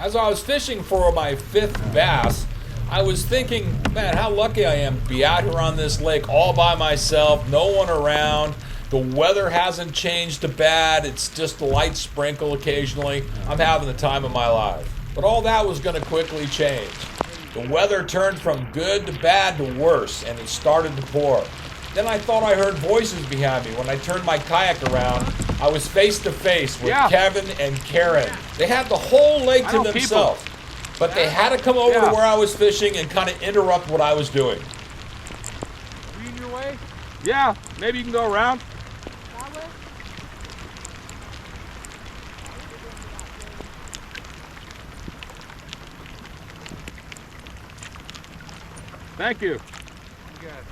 As I was fishing for my 5th bass, I was thinking, man, how lucky I am to be out here on this lake all by myself, no one around. The weather hasn't changed to bad. It's just a light sprinkle occasionally. I'm having the time of my life. But all that was going to quickly change. The weather turned from good to bad to worse, and it started to pour. Then I thought I heard voices behind me. When I turned my kayak around, I was face to face with Kevin and Karen. They had the whole lake to themselves. But they had to come over to where I was fishing and kind of interrupt what I was doing. Are you in your way? Yeah, maybe you can go around. That way? Thank you. You got it.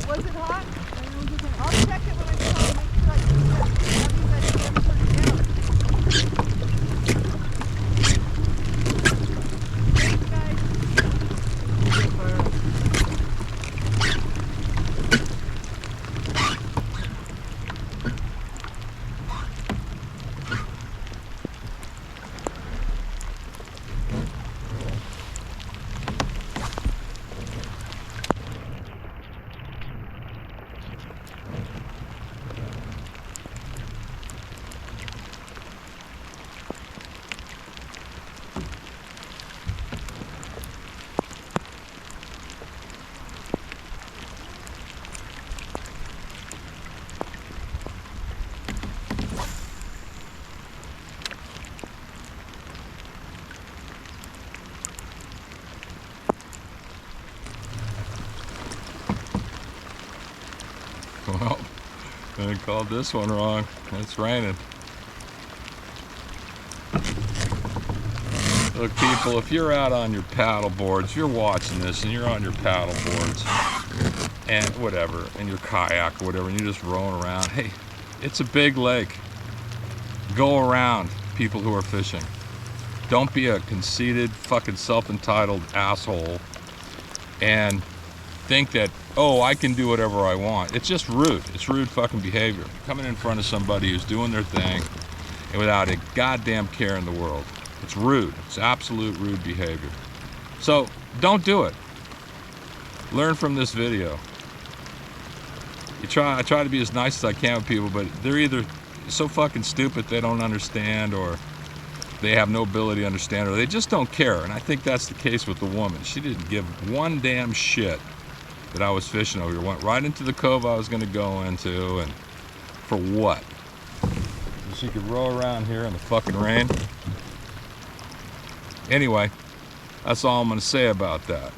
Was it hot? I'll check it when I get home. Make sure I can turn it down. Well, I called this one wrong. It's raining. Look, people, if you're out on your paddle boards, you're watching this and you're on your paddle boards and whatever, and your kayak or whatever, and you're just rowing around. Hey, it's a big lake. Go around people who are fishing. Don't be a conceited, fucking self-entitled asshole and think that, oh, I can do whatever I want. It's just rude. It's rude fucking behavior. Coming in front of somebody who's doing their thing and without a goddamn care in the world. It's rude. It's absolute rude behavior. So don't do it. Learn from this video. I try to be as nice as I can with people, but they're either so fucking stupid they don't understand, or they have no ability to understand, or they just don't care. And I think that's the case with the woman. She didn't give one damn shit that I was fishing over here. Went right into the cove I was going to go into, and for what? So she could row around here in the fucking rain. Anyway, that's all I'm going to say about that.